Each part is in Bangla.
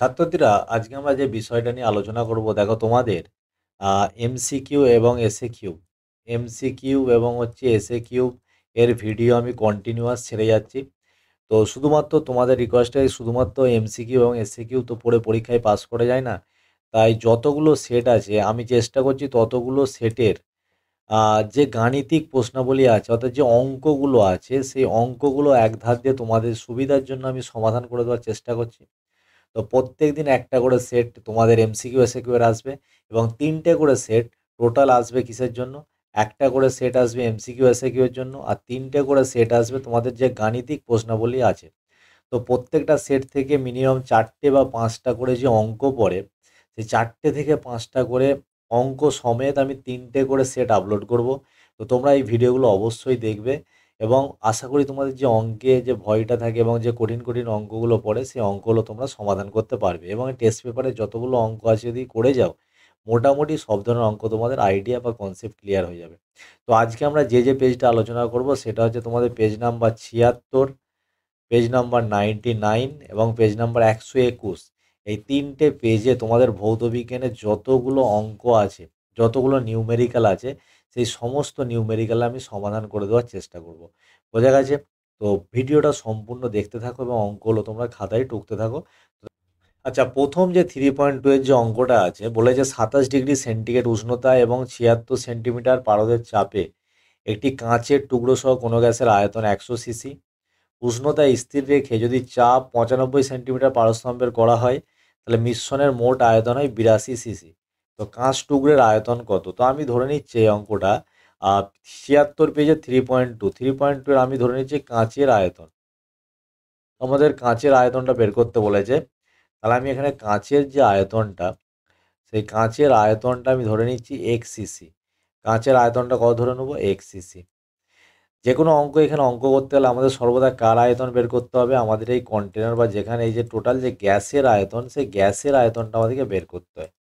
ছাত্রছাত্রীরা আজকে আমরা যে বিষয়টা নিয়ে আলোচনা করব দেখো তোমাদের এমসিকিউ এবং এসএকিউ এমসিকিউ এবং হচ্ছে এসএকিউ এর ভিডিও আমি কন্টিনিউয়াস ছেড়ে যাচ্ছি। তো শুধুমাত্র তোমাদের রিকোয়েস্টে শুধুমাত্র এমসিকিউ এবং এসএকিউ তো পড়ে পরীক্ষায় পাস করা যায় না। তাই যতগুলো সেট আছে আমি চেষ্টা করছি ততগুলো সেটের যে গাণিতিক প্রশ্নাবলী আছে অর্থাৎ যে অঙ্কগুলো আছে সেই অঙ্কগুলো এক ধার দিয়ে তোমাদের সুবিধার জন্য আমি সমাধান করে দেওয়ার চেষ্টা করছি। তো প্রত্যেকদিন একটা করে সেট তোমাদের এমসিকিউ এসএকিউ এর আসবে এবং ৩টে করে সেট টোটাল আসবে কিসের জন্য? একটা করে সেট আসবে এমসিকিউ এসএকিউ এর জন্য আর ৩টে করে সেট আসবে তোমাদের যে গাণিতিক প্রশ্নাবলী আছে। তো প্রত্যেকটা সেট থেকে মিনিমাম ৪টে বা ৫টা করে যে অঙ্ক পড়ে, সেই ৪টে থেকে ৫টা করে অঙ্ক সমেত আমি ৩টে করে সেট আপলোড করব। তো তোমরা এই ভিডিওগুলো অবশ্যই দেখবে এবং আশা করি তোমাদের যে অঙ্কে যে ভয়টা থাকে এবং যে কঠিন, কঠিন অঙ্কগুলো পড়ে সেই অঙ্কগুলো তোমরা সমাধান করতে পারবে এবং এই টেস্ট পেপারে যতগুলো অঙ্ক আছে যদি করে যাও, মোটামুটি সব ধরনের অঙ্ক তোমাদের আইডিয়া বা কনসেপ্ট ক্লিয়ার হয়ে যাবে। তো আজকে আমরা যে পেজটা আলোচনা করব সেটা হচ্ছে তোমাদের পেজ নাম্বার ৭৬, পেজ নাম্বার 99 এবং পেজ নাম্বার 121। এই ৩টে পেজে তোমাদের ভৌত বিজ্ঞানের যতগুলো অঙ্ক আছে, যতগুলো নিউমেরিক্যাল আছে, সেই সমস্ত নিউমেরিক্যাল আমি সমাধান করে দেওয়ার চেষ্টা করব। বোঝা গেছে? তো ভিডিওটা সম্পূর্ণ দেখতে থাকো এবং অঙ্কগুলো তোমরা খাতায় টুকতে থাকো। আচ্ছা, প্রথম যে 3.2 এর যে অঙ্কটা আছে বলেছে 27 ডিগ্রি সেন্টিগ্রেড উষ্ণতা এবং 76 সেন্টিমিটার পারদের চাপে একটি কাঁচের টুকরো সহ কোনো গ্যাসের আয়তন 100 সিসি। উষ্ণতা স্থির রেখে যদি চাপ 95 সেন্টিমিটার পারস্তম্ভের করা হয় তাহলে মিশ্রণের মোট আয়তন হয় 82 সিসি। তো কাঁচ টুকরের আয়তন কত? তো আমি ধরে নিচ্ছি এই অঙ্কটা 76 পেজে 3.2 এর আমি ধরে নিচ্ছি কাঁচের আয়তন। আমাদের কাঁচের আয়তনটা বের করতে বলেছে। তাহলে আমি এখানে কাঁচের যে আয়তনটা, সেই কাঁচের আয়তনটা আমি ধরে নিচ্ছি এক্স সিসি। কাঁচের আয়তনটা কত ধরে নেবো? X CC. যে কোনো অঙ্ক এখানে অঙ্ক করতে হলে আমাদের সর্বদা কার আয়তন বের করতে হবে? আমাদের এই কন্টেনার বা যেখানে এই যে টোটাল যে গ্যাসের আয়তন, সেই গ্যাসের আয়তনটা আমাদেরকে বের করতে হয়।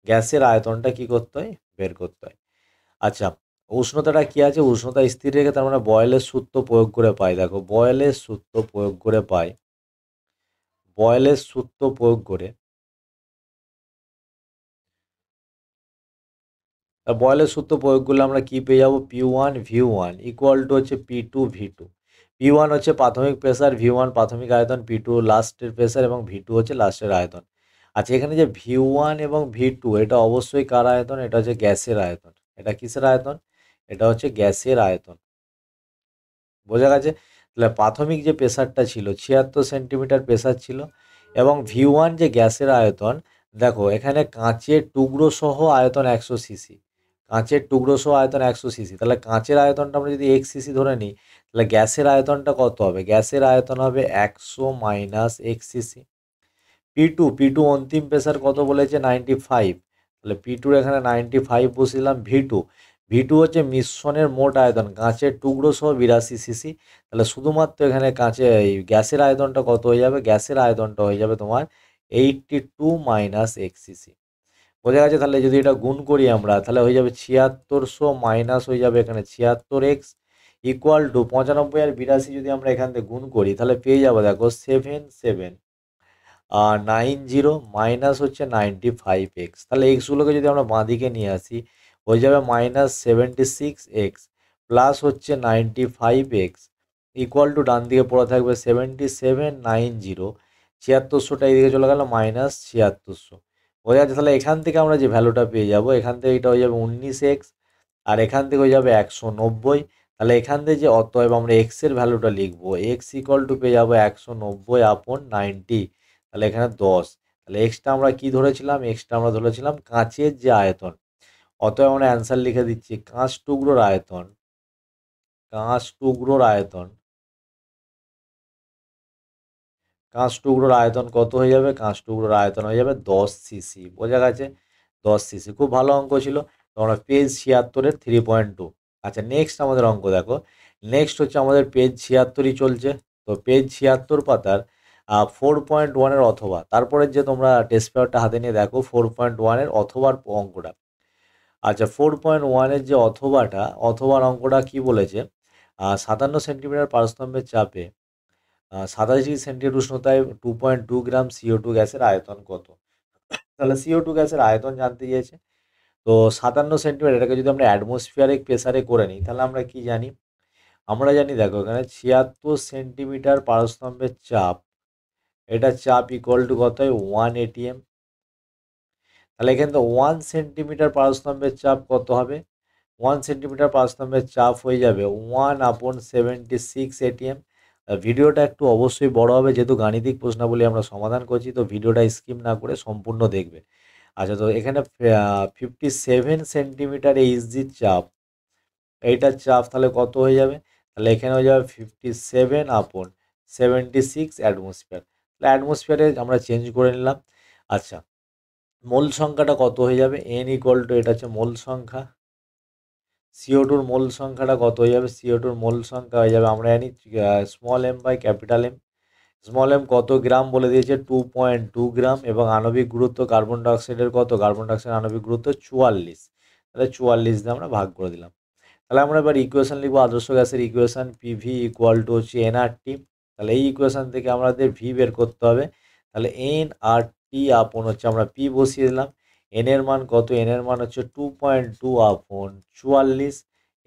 গ্যাসের আয়তনটা কি করতে হয়? বের করতে হয়। আচ্ছা, উষ্ণতাটা কি আছে? উষ্ণতা স্থির রেখে তার মানে বয়েলের সূত্র প্রয়োগ করে পাই। দেখো বয়েলের সূত্র প্রয়োগ করে পাই। বয়েলের সূত্র প্রয়োগ করে বয়েলের সূত্র প্রয়োগ করলে আমরা কি পেয়ে যাবো? P1 V1 ইকুয়াল টু হচ্ছে P2 V2। P1 হচ্ছে প্রাথমিক প্রেসার, V1 প্রাথমিক আয়তন, P2 লাস্টের প্রেসার এবং V2 হচ্ছে লাস্টের আয়তন। আচ্ছা, এখানে যে V1 এবং V2 এটা অবশ্যই কার আয়তন? এটা হচ্ছে গ্যাসের আয়তন। এটা কিসের আয়তন? এটা হচ্ছে গ্যাসের আয়তন। বোঝা গেছে? তাহলে প্রাথমিক যে প্রেসারটা ছিল 76 সেন্টিমিটার প্রেসার ছিল এবং V1 যে গ্যাসের আয়তন, দেখো এখানে কাঁচের টুকরো সহ আয়তন 100 সিসি। কাঁচের টুকরো সহ আয়তন 100 সিসি। তাহলে কাঁচের আয়তনটা আমরা যদি এক্স সিসি ধরে নিই তাহলে গ্যাসের আয়তনটা কত হবে? গ্যাসের আয়তন হবে 100 মাইনাস এক্স সিসি। P2 অন্তিম প্রেসার কত বলেছে? 95। তাহলে P2 এখানে 95 বসিলাম। V2 হচ্ছে মিশ্রণের মোট আয়তন, কাঁচের টুকরো সহ 82 সিসি। তাহলে শুধুমাত্র এখানে এই গ্যাসের আয়তনটা কত হয়ে যাবে? গ্যাসের আয়তনটা হয়ে যাবে তোমার 82 মাইনাস এক্স সিসি। বোঝা গেছে? তাহলে যদি এটা গুণ করি আমরা তাহলে হয়ে যাবে 7600 মাইনাস হয়ে যাবে এখানে 76x ইকুয়াল টু 95 আর 82 যদি আমরা এখান থেকে গুণ করি তাহলে পেয়ে যাবো দেখো 7790 মাইনাস হচ্ছে 95x। তাহলে এক্সগুলোকে যদি আমরা বাঁদিকে নিয়ে আসি হয়ে যাবে -76x প্লাস হচ্ছে 95x ইকুয়াল টু ডান দিকে পড়ে থাকবে 7790। 7600টা এইদিকে চলে গেল -7600। বোঝা যাচ্ছে? তাহলে এখান থেকে আমরা যে ভ্যালুটা পেয়ে যাব এখান থেকে এটা হয়ে যাবে 19x আর এখান থেকে হয়ে যাবে 190। তাহলে এখান থেকে যে অতএব আমরা এক্স এর ভ্যালুটা লিখবো এক্স ইকুয়াল টু পেয়ে যাবো 190/90। তাহলে এখানে 10। তাহলে এক্সটা আমরা কি ধরেছিলাম? এক্সটা আমরা ধরেছিলাম কাঁচের যে আয়তন। অতএব আমরা অ্যান্সার লিখে দিচ্ছি কাঁচ টুকরোর আয়তন। কাঁচ টুকরোর আয়তন কাঁচ টুকরোর আয়তন কত হয়ে যাবে? কাঁচ টুকরোর আয়তন হয়ে যাবে 10 সিসি। বোঝা গেছে? 10 সিসি। খুব ভালো অঙ্ক ছিল। তোমরা পেজ 76-এর 3.2। আচ্ছা, নেক্সট আমাদের অঙ্ক দেখো। নেক্সট হচ্ছে আমাদের পেজ 76ই চলছে। তো পেজ 76 পাতার 4.1-এর অথবা তারপরে যে তোমরা টেস্ট পেপারটা হাতে নিয়ে দেখো 4.1-এর অথবার অঙ্কটা। আচ্ছা, 4.1-এর যে অথবার অঙ্কটা কি বলেছে? 57 সেন্টিমিটার পারস্তম্ভের চাপে 27 ডিগ্রি সেন্টিগ্রেড উষ্ণতায় 2.2 গ্রাম CO2 গ্যাসের আয়তন কত? তাহলে CO2 গ্যাসের আয়তন জানতে চেয়েছে। তো 57 সেন্টিমিটার, এটাকে যদি আমরা অ্যাটমসফিয়ারিক প্রেসারে করে নিই তাহলে আমরা কি জানি? আমরা জানি, দেখো এখানে 76 সেন্টিমিটার পারস্তম্ভের চাপ, এটা চাপ ইকুয়াল টু কত হয়? 1 ATM। তাহলে এখানে তো 1 সেন্টিমিটার পারস্তম্ভের চাপ কত হবে? 1 সেন্টিমিটার পারস্তম্ভের চাপ হয়ে যাবে 1/76 ATM। ভিডিওটা একটু অবশ্যই বড় হবে, যেহেতু গাণিতিক প্রশ্নাবলী আমরা সমাধান করছি, তো ভিডিওটা স্কিপ না করে সম্পূর্ণ দেখবে। আচ্ছা, তো এখানে 57 সেন্টিমিটার এইচজির চাপ, এইটার চাপ তাহলে কত হয়ে যাবে? তাহলে এখানে হয়ে যাবে 57/76 অ্যাটমসফিয়ার। তাহলে অ্যাটমসফিয়ারে আমরা চেঞ্জ করে নিলাম। আচ্ছা, মোল সংখ্যাটা কত হয়ে যাবে? এন ইকুয়াল টু, এটা হচ্ছে মোল সংখ্যা, CO2-র মোল সংখ্যাটা কত হয়ে যাবে? CO2-র মোল সংখ্যা হয়ে যাবে, আমরা জানি small M by capital M. Small M কত গ্রাম বলে দিয়েছে? 2.2 গ্রাম। এবং আণবিক গুরুত্ব কার্বন ডাইঅক্সাইডের কত? কার্বন ডাইঅক্সাইডের আণবিক গুরুত্ব 44। তাহলে 44 দিয়ে আমরা ভাগ করে দিলাম। তাহলে আমরা এবার ইকুয়েশন লিখবো, আদর্শ গ্যাসের ইকুয়েশন পিভি ইকুয়াল টু হচ্ছে এনআরটি। তাহলে এই ইকুয়েশন থেকে আমাদের ভি বের করতে হবে। তাহলে এনআরটি আপন হচ্ছে, আমরা পি বসিয়ে দিলাম। এন এর মান কত? এন এর মান হচ্ছে 2.2 আপন 44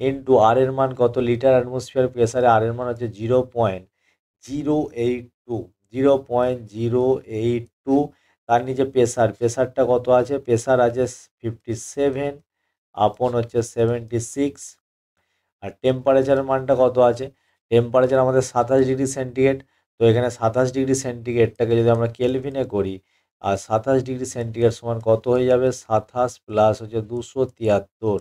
ইন্টু আর এর মান কত? লিটার অ্যাটমসফিয়ার প্রেসারে আর এর মান হচ্ছে 0.082, 0.082। তার নিচে প্রেসারটা কত আছে? প্রেসার আছে 57 আপন হচ্ছে 76। আর টেম্পারেচারের মানটা কত আছে? টেম্পারেচার আমাদের 27 ডিগ্রি সেন্টিগ্রেড। তো এখানে 27 ডিগ্রি সেন্টিগ্রেডটাকে যদি আমরা কেলভিনে করি, আর 27 ডিগ্রি সেন্টিগ্রেড সমান কত হয়ে যাবে? 27 প্লাস হচ্ছে 273।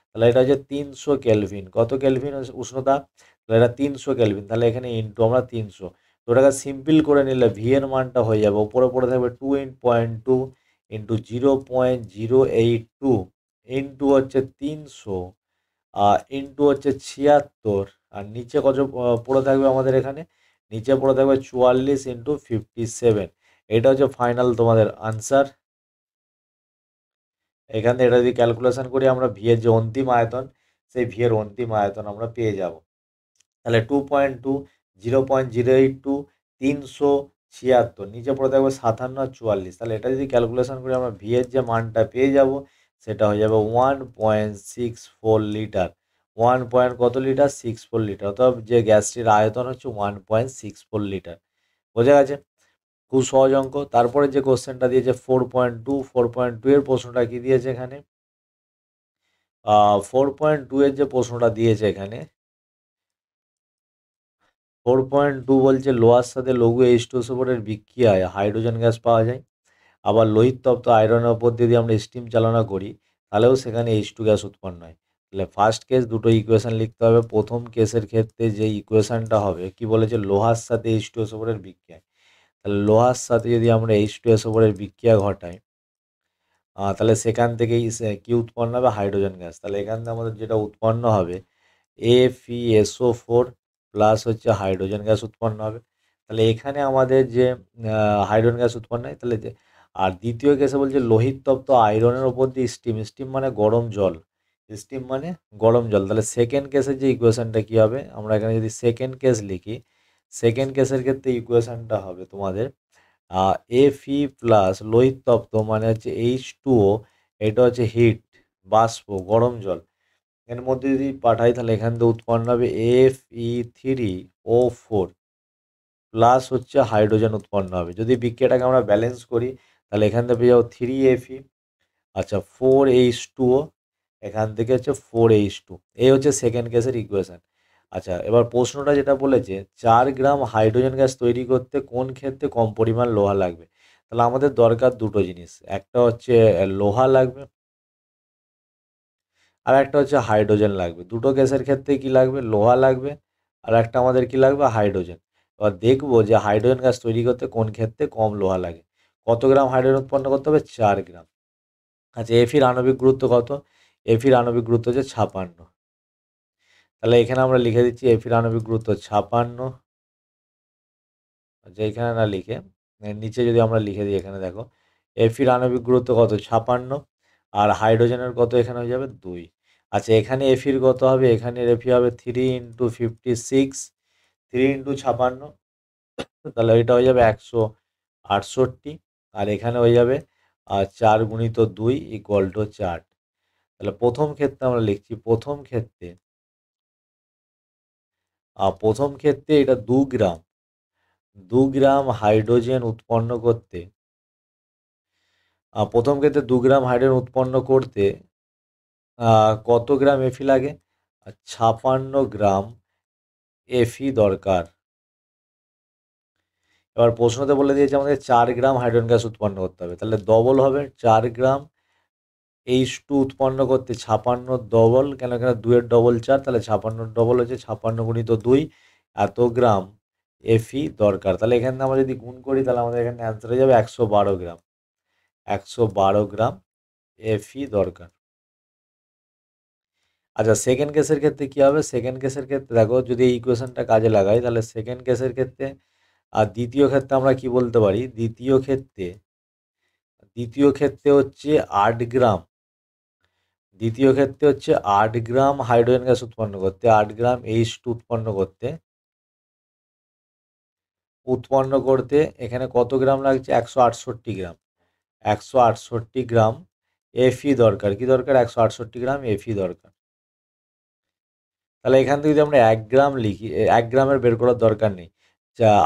তাহলে এটা হচ্ছে 300 কেলভিন। কত কেলভিন উষ্ণতা? তাহলে এটা 300 কেলভিন। তাহলে এখানে ইন্টু আমরা 300। তো ওটাকে সিম্পল করে নিলে ভি এর মানটা হয়ে যাবে, ওপরে পড়ে থাকবে 2.2 ইন্টু 0.082 ইন্টু হচ্ছে 300 ইন্টু হচ্ছে 76। আর নিচে কত পড়ে থাকবে আমাদের? এখানে নিচে পড়ে থাকবে 44 ইন্টু 57। এটা হচ্ছে ফাইনাল তোমাদের আনসার। এখান থেকে এটা যদি ক্যালকুলেশন করি আমরা, ভি এর যে অন্তিম আয়তন, সেই ভি এর অন্তিম আয়তন আমরা পেয়ে যাব। তাহলে 2.2, 0.082, 376, নিচে পড়ে থাকবে 57 আর 44। তাহলে এটা যদি ক্যালকুলেশন করি আমরা, ভি এর যে মানটা পেয়ে যাব সেটা হয়ে যাবে 1.64 লিটার। কত লিটার? 64 লিটার। অর্থাৎ যে গ্যাসটির আয়তন হচ্ছে 1.64 লিটার। বোঝা গেছে? খুব সহজ অঙ্ক। তারপরে যে কোশ্চেনটা দিয়েছে 4.2 এর প্রশ্নটা কি দিয়েছে এখানে? 4.2 এর যে প্রশ্নটা দিয়েছে এখানে, 4.2 বলছে লোহার সাথে লঘু H2SO4 এর বিক্রিয়ায় হাইড্রোজেন গ্যাস পাওয়া যায়। আবার লোহিত তপ্ত আয়রনের ওপর দিয়ে যদি আমরা স্টিম চালনা করি তাহলেও সেখানে H2 গ্যাস উৎপন্ন হয়। তাহলে ফার্স্ট কেস দুটো ইকুয়েশন লিখতে হবে। প্রথম কেসের ক্ষেত্রে যে ইকুয়েশনটা হবে, কি বলেছে? লোহার সাথে H2SO4 এর বিক্রিয়া। তাহলে লোহার সাথে যদি আমরা H2SO4 এর বিক্রিয়া ঘটাই, তাহলে সেখান থেকেই কি উৎপন্ন হবে? Hydrogen gas. তাহলে এখান থেকে আমাদের যেটা উৎপন্ন হবে, FeSO4 প্লাস হচ্ছে হাইড্রোজেন গ্যাস উৎপন্ন হবে। তাহলে এখানে আমাদের যে হাইড্রোজেন গ্যাস উৎপন্ন হয়, তাহলে যে, আর দ্বিতীয় কেসে বলছে লোহিত তপ্ত আয়রনের ওপর দিয়ে স্টিম মানে গরম জল, স্টিম মানে গরম জল। তাহলে সেকেন্ড কেসের যে ইকুয়েশনটা কী হবে? আমরা এখানে যদি সেকেন্ড কেস লিখি, সেকেন্ড কেসের ক্ষেত্রে ইকুয়েশনটা হবে তোমাদের Fe প্লাস লোহিত তপ্ত মানে হচ্ছে H2O, এটা হচ্ছে হিট, বাষ্প, গরম জল। এর মধ্যে যদি পাঠাই তাহলে এখান থেকে উৎপন্ন হবে Fe3O4 প্লাস হচ্ছে হাইড্রোজেন উৎপন্ন হবে। যদি বিক্রিয়াটাকে আমরা ব্যালেন্স করি তাহলে এখান থেকে পেয়ে যাবো 3Fe, আচ্ছা 4H2O, এখান থেকে হচ্ছে 4H2। এই হচ্ছে সেকেন্ড কেসের ইকুয়েশন। আচ্ছা, এবার প্রশ্নটা যেটা বলেছে 4 গ্রাম হাইড্রোজেন গ্যাস তৈরি করতে কোন ক্ষেত্রে কম পরিমাণ লোহা লাগবে? তাহলে আমাদের দরকার দুটো জিনিস, একটা হচ্ছে লোহা লাগবে, আর একটা হচ্ছে হাইড্রোজেন লাগবে। দুটো গ্যাসের ক্ষেত্রে কি লাগবে? লোহা লাগবে, আর একটা আমাদের কি লাগবে? হাইড্রোজেন। এবার দেখবো যে হাইড্রোজেন গ্যাস তৈরি করতে কোন ক্ষেত্রে কম লোহা লাগে। কত গ্রাম হাইড্রোজেন উৎপন্ন করতে হবে? 4 গ্রাম। আচ্ছা, এফির আণবিক গুরুত্ব কত? এফির আণবিক গুরুত্ব হচ্ছে 56। তাহলে এখানে আমরা লিখে দিচ্ছি এফির আণবিক গুরুত্ব 56। আচ্ছা, এখানে না লিখে নিচে যদি আমরা লিখে দিই, এখানে দেখো এফির আণবিক গুরুত্ব কত? 56। আর হাইড্রোজেনের কত এখানে হয়ে যাবে? 2। আচ্ছা, এখানে এফির কত হবে? এখানে এফি হবে 3 × 56, 3 × 56। তাহলে ওইটা হয়ে যাবে 168, আর এখানে হয়ে যাবে 4 × 2 = 4। তাহলে প্রথম ক্ষেত্রে আমরা লিখছি, প্রথম ক্ষেত্রে এটা 2 গ্রাম হাইড্রোজেন উৎপন্ন করতে, প্রথম ক্ষেত্রে 2 গ্রাম হাইড্রোজেন উৎপন্ন করতে কত গ্রাম এফি লাগে? 56 গ্রাম এফি দরকার। এবার প্রশ্নতে বলে দিয়েছে আমাদের 4 গ্রাম হাইড্রোজেন গ্যাস উৎপন্ন করতে হবে, তাহলে ডবল হবে। 4 গ্রাম H2 উৎপন্ন করতে 56 ডবল, কেন এখানে 2-এর ডবল 4, তাহলে 56 ডবল হচ্ছে 56 × 2 এত গ্রাম এফি দরকার। তাহলে এখানে আমরা যদি গুণ করি তাহলে আমাদের এখানে অ্যান্সার হয়ে যাবে 112 গ্রাম। 112 গ্রাম এফি দরকার। আচ্ছা, সেকেন্ড কেসের ক্ষেত্রে কী হবে? সেকেন্ড কেসের ক্ষেত্রে দেখো, যদি এই ইকুয়েশনটা কাজে লাগাই তাহলে সেকেন্ড কেসের ক্ষেত্রে আর দ্বিতীয় ক্ষেত্রে আমরা কি বলতে পারি? দ্বিতীয় ক্ষেত্রে হচ্ছে 8 গ্রাম, দ্বিতীয় ক্ষেত্রে হচ্ছে 8 গ্রাম হাইড্রোজেন গ্যাস উৎপন্ন করতে, 8 গ্রাম H2 উৎপন্ন করতে এখানে কত গ্রাম লাগছে? 168 গ্রাম। 168 গ্রাম এফি দরকার। কি দরকার? 168 গ্রাম এফি দরকার। তাহলে এখান থেকে যদি আমরা 1 গ্রাম লিখি, 1 গ্রামের বের করার দরকার নেই।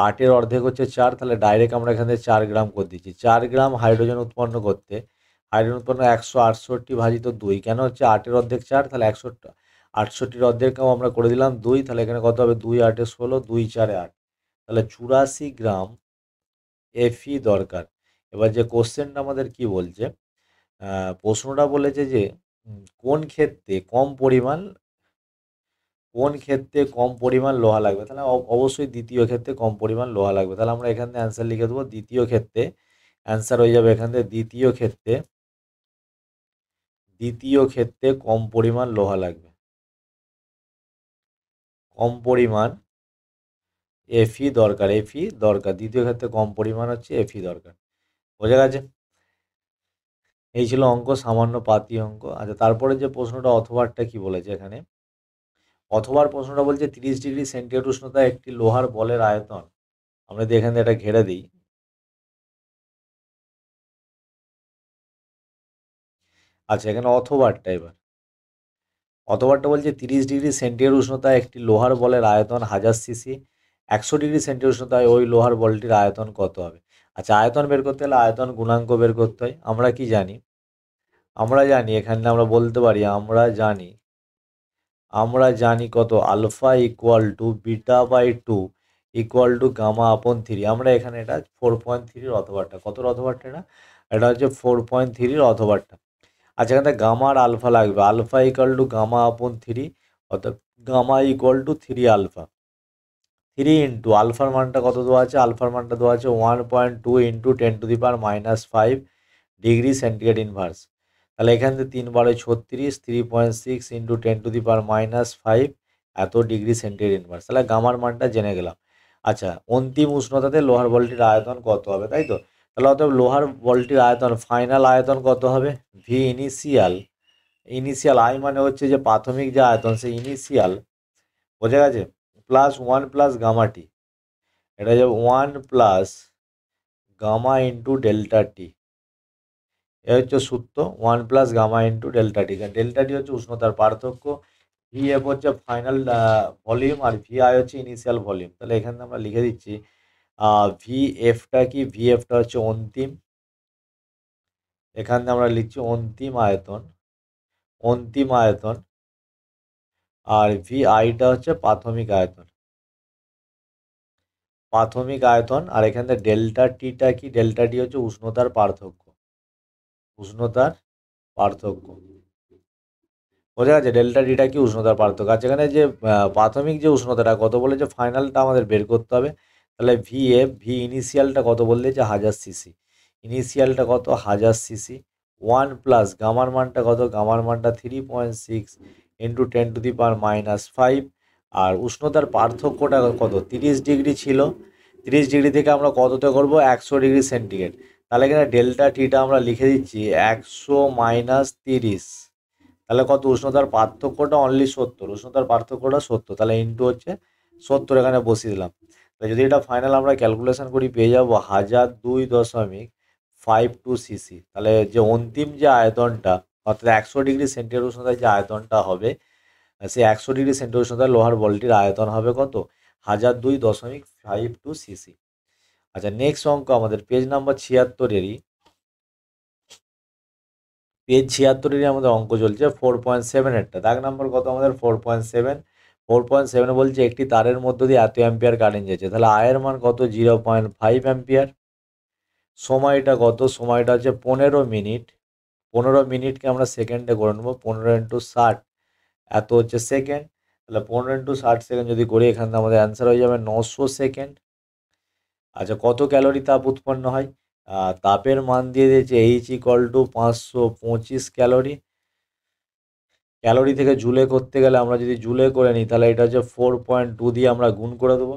8-এর অর্ধেক হচ্ছে 4, তাহলে ডাইরেক্ট আমরা এখান থেকে 4 গ্রাম করে দিচ্ছি। 4 গ্রাম হাইড্রোজেন উৎপন্ন করতে, হাইড্রোজেন উৎপন্ন 168 ভাজিত 2, কেন হচ্ছে 8-এর অর্ধেক 4, তাহলে 168-এর অর্ধেকও আমরা করে দিলাম 2, তাহলে এখানে কত হবে? 2 × 8 = 16, 2 × 4 = 8, তাহলে 84 গ্রাম এফি দরকার। এবার যে কোশ্চেনটা আমাদের কি বলছে, প্রশ্নটা বলেছে যে কোন ক্ষেত্রে কম পরিমাণ লোহা লাগবে? তাহলে অবশ্যই দ্বিতীয় ক্ষেত্রে কম পরিমাণ লোহা লাগবে। তাহলে আমরা এখান থেকে অ্যান্সার লিখে দেবো, দ্বিতীয় ক্ষেত্রে অ্যান্সার হয়ে যাবে এখান থেকে দ্বিতীয় ক্ষেত্রে কম পরিমাণ লোহা লাগবে, কম পরিমাণ এফি দরকার, দ্বিতীয় ক্ষেত্রে কম পরিমাণ হচ্ছে এফি দরকার। বোঝা গেছে? এই ছিল অঙ্ক, সামান্য পাতি অঙ্ক। আচ্ছা, তারপরে যে প্রশ্নটা অথবারটা কি বলেছে এখানে, অথবার প্রশ্নটা বলছে 30 ডিগ্রি সেন্টিগ্রেড উষ্ণতায় একটি লোহার বলের আয়তন, আমরা যদি এখানে এটা ঘেরে দিই, আচ্ছা এখানে অথবারটা বলছে 30 ডিগ্রি সেন্টিগ্রেড উষ্ণতায় একটি লোহার বলের আয়তন 1000 সিসি, 100 ডিগ্রি সেন্টিগ্রেড উষ্ণতায় ওই লোহার বলটির আয়তন কত হবে? আচ্ছা, আয়তন বের করতে হলে আয়তন গুণাঙ্ক বের করতে হয়। আমরা কি জানি? আমরা জানি এখানে আমরা বলতে পারি, আমরা জানি কত? আলফা = β/2 = γ/3। আমরা এখানে এটা 4.3-র অথবারটা, কতর অথবারটা এটা হচ্ছে 4.3-র অথবারটা। আচ্ছা, এখানে গামা আর আলফা লাগবে। আলফা = γ/3, অর্থাৎ গামা = 3 আলফা। 3 ইন্টু আলফার মানটা কত দেওয়া আছে? আলফার মানটা দেওয়া আছে 1.2 × 10⁻⁻5 ডিগ্রি সেন্টিগ্রেড ইনভার্স। তাহলে এখান থেকে 3 × 12 = 36, 3.6 × 10⁻5 এত ডিগ্রি সেন্টিগ্রেড ইনভার্স। তাহলে গামার মানটা জেনে গেলাম। আচ্ছা, অন্তিম উষ্ণতাতে লোহার বলটির আয়তন কত হবে, তাই তো? তাহলে অতএব লোহার বলটির আয়তন, ফাইনাল আয়তন কত হবে? ভি ইনিশিয়াল আই মানে হচ্ছে যে প্রাথমিক যে আয়তন, সেই ইনিশিয়াল, বোঝা গেছে, প্লাস 1 + গামা-টি, এটা হচ্ছে 1 + গামা × ডেল্টা-টি। এ হচ্ছে সূত্র, 1 + গামা × ডেল্টা-টি। ডেল্টা-টি হচ্ছে উষ্ণতার পার্থক্য, ভিএফ হচ্ছে ফাইনাল ভলিউম, আর ভিআই হচ্ছে ইনিশিয়াল ভলিউম। তাহলে এখানে আমরা লিখে দিচ্ছি ভিএফটা কি? ভিএফটা হচ্ছে অন্তিম, এখানে আমরা লিখছি অন্তিম আয়তন, আর ভিআইটা হচ্ছে প্রাথমিক আয়তন, আর এখানে ডেল্টা টিটা কি? ডেল্টা টি হচ্ছে উষ্ণতার পার্থক্য, বোঝা গেছে? ডেল্টা টিটা কি? উষ্ণতার পার্থক্য। আচ্ছা, এখানে যে প্রাথমিক যে উষ্ণতাটা কত বলেছে, ফাইনালটা আমাদের বের করতে হবে। তাহলে ভি ইনিশিয়ালটা কত বলে দিয়েছে? 1000 সিসি। ইনিশিয়ালটা কত? 1000 সিসি। 1 + গামার মানটা কত? গামার মানটা 3.6 × 10⁻5, আর উষ্ণতার পার্থক্যটা কত? 30 ডিগ্রি ছিল। 30 ডিগ্রি থেকে আমরা কততে করবো? 100 ডিগ্রি সেন্টিগ্রেড। তাহলে এখানে ডেল্টা টিটা আমরা লিখে দিচ্ছি 100 - 30, তাহলে কত? উষ্ণতার পার্থক্যটা অনলি 70, উষ্ণতার পার্থক্যটা 70, তাহলে ইন্টু হচ্ছে 70, এখানে বসিয়ে দিলাম। যদি এটা ফাইনাল আমরা ক্যালকুলেশন করি পেয়ে যাবো 1002.52 সিসি। তাহলে যে অন্তিম যে আয়তনটা অর্থাৎ 100 ডিগ্রি সেন্টিগ্রেড উষ্ণতায় যে আয়তনটা হবে, সেই 100 ডিগ্রি সেন্টিগ্রেড উষ্ণতায় লোহার বলটির আয়তন হবে কত? 1002.52 সিসি। আচ্ছা, নেক্সট অঙ্ক আমাদের পেজ নাম্বার 76-এরই আমাদের অঙ্ক চলছে 4.7-এরটা। দাগ নাম্বার কত আমাদের? 4.7। 4.7 বলছে একটি তারের মধ্য দিয়ে এত অ্যাম্পিয়ার কারেন্ট যাচ্ছে। তাহলে আয়ের মান কত? 0.5 অ্যাম্পিয়ার। সময়টা কত? সময়টা হচ্ছে 15 মিনিট। 15 মিনিটকে আমরা সেকেন্ডে করে নেবো, 15 × 60 এত হচ্ছে সেকেন্ড। তাহলে 15 × 60 সেকেন্ড যদি করি, এখান থেকে আমাদের অ্যান্সার হয়ে যাবে 900 সেকেন্ড। আচ্ছা, কত ক্যালোরি তাপ উৎপন্ন হয়? তাপের মান দিয়ে দিয়েছে H = 525 ক্যালোরি। ক্যালোরি থেকে জুলে করতে গেলে আমরা যদি জুলে করে নিই, তাহলে এটা হচ্ছে 4.2 দিয়ে আমরা গুণ করে দেবো।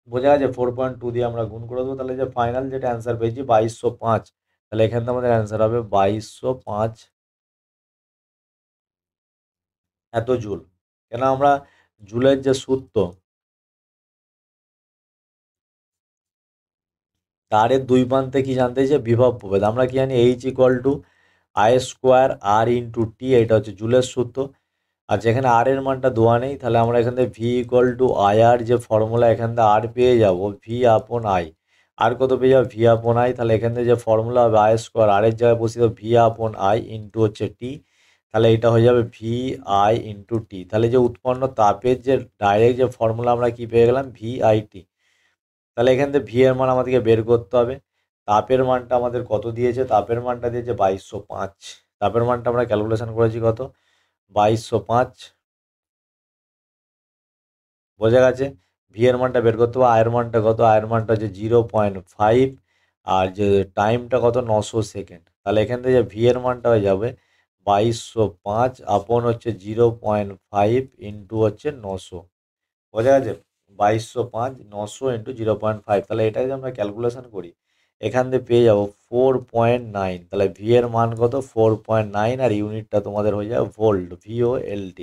বোঝা গেছে? 4.2 দিয়ে আমরা গুণ করে দেবো। তাহলে যে ফাইনাল যেটা অ্যান্সার পেয়েছি 2205। তাহলে এখান থেকে আমাদের অ্যান্সার হবে 2205 এত জুল। কেন? আমরা জুলের যে সূত্র, তারের দুই প্রান্তে কি জানতে চাইছে? বিভব প্রভেদ। আমরা কি জানি? H = I²R/T। এটা হচ্ছে জুলের সূত্র। আর যেখানে আর এর মানটা দেওয়া নেই, তাহলে আমরা এখান থেকে V = IR যে ফর্মুলা, এখান থেকে আর পেয়ে যাব V/I। আর কত পেয়ে যাবো? V/I। তাহলে এখান থেকে যে ফর্মুলা হবে I², আর এর জায়গায় বসিয়ে দেবো V/I ইন্টু হচ্ছে টি। তাহলে এটা হয়ে যাবে VI × T। তাহলে যে উৎপন্ন তাপের যে ডাইরেক্ট যে ফর্মুলা আমরা কি পেয়ে গেলাম? VIT। তাহলে এখান থেকে ভি এর মান আমাদেরকে বের করতে হবে। তাপের মানটা আমাদের কত দিয়েছে? তাপের মানটা দিয়েছে 2205। তাপের মানটা আমরা ক্যালকুলেশন করেছি কত? 2205। বোঝা গেছে? ভি এর মানটা বের করতে হবে। আয়ের মানটা কত? আয়ের মানটা হচ্ছে 0.5। আর যে টাইমটা কত? 900 সেকেন্ড। তাহলে এখান থেকে যে ভি এর মানটা হয়ে যাবে 2205 আপন হচ্ছে 0.5 ইন্টু হচ্ছে 900। বোঝা গেছে? 2205 900 ইন্টু 0.5। তাহলে এটা যদি আমরা ক্যালকুলেশন করি, এখান থেকে পেয়ে যাবো 4.9। তাহলে ভি এর মান কত? 4.9। আর ইউনিটটা তোমাদের হয়ে যাবে ভোল্ট, VOLT।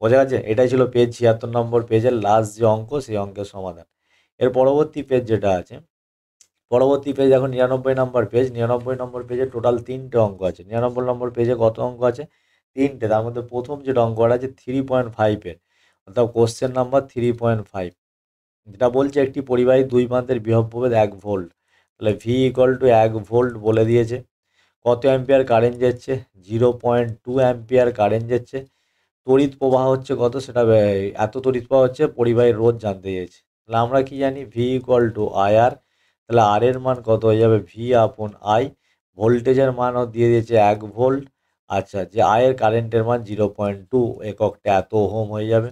বোঝা গেছে? এটাই ছিল পেজ 76 নম্বর পেজের লাস্ট যে অঙ্ক, সেই অঙ্কের সমাধান। এর পরবর্তী পেজ যেটা আছে, পরবর্তী পেজ এখন 99 নম্বর পেজ। 99 নম্বর পেজে টোটাল 3টে অঙ্ক আছে। 99 নম্বর পেজে কত অঙ্ক আছে? 3টে। তার মধ্যে প্রথম যেটা অঙ্কটা আছে 3.5-এর, অর্থাৎ কোশ্চেন নাম্বার 3.5, যেটা বলছে একটি পরিবাহীর দুই প্রান্তের বিভব প্রভেদ 1 ভোল্ট। তাহলে V = 1 ভোল্ট বলে দিয়েছে। কত অ্যাম্পিয়ার কারেন্ট যাচ্ছে? 0.2 অ্যাম্পিয়ার কারেন্ট যাচ্ছে। তড়িৎ প্রবাহ হচ্ছে কত? সেটা এত তড়িৎ প্রবাহ হচ্ছে পরিবাহীর রোধ জানতে চেয়েছে। তাহলে আমরা কি জানি? V = IR। তাহলে আর এর মান কত হয়ে যাবে? V/I। ভোল্টেজের মানও দিয়ে দিয়েছে 1 ভোল্ট। আচ্ছা, যে আয়ের কারেন্টের মান 0.2 এককটা এত ওহম হয়ে যাবে।